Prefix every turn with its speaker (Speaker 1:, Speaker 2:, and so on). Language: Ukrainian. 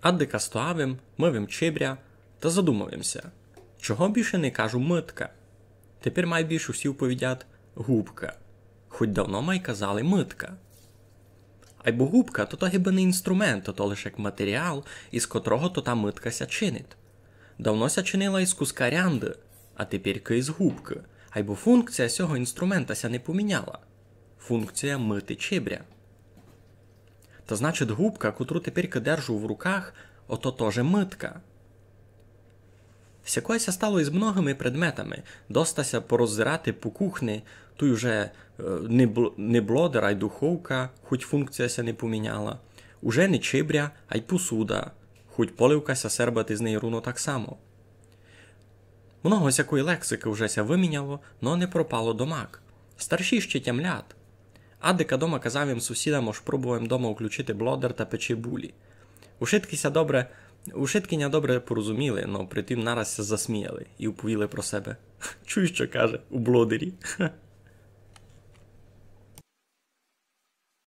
Speaker 1: Адика стоавим, мивим чибря та задумуємося, чого більше не кажу митка. Тепер майбільш усі вповідять губка, хоч давно май казали митка. Айбо губка то гиба не інструмент, то лише як матеріал, із котрого то та миткася чинить. Давно ся чинила із куска рянди, а тепер із губки, айбо функція цього інструмента ся не поміняла. Функція мити чибря. Та значить губка, котру тепер держу в руках, ото тоже митка. Сякоється стало із многими предметами. Достася пороззирати по кухні, тут вже не блодер, а й духовка, хоч функція ся не поміняла. Уже не чибря, а й посуда, хоч поливка ся сербати з неї руно так само. Много сякої лексики вже ся виміняло, но не пропало домак. Старші ще тямлят. Адика дома казав їм сусідам, аж пробуємо дома включити блодер та печи булі. Ушиткиня добре порозуміли, но притим нараз ся засміяли і уповіли про себе. Чуй, що каже, у блодері.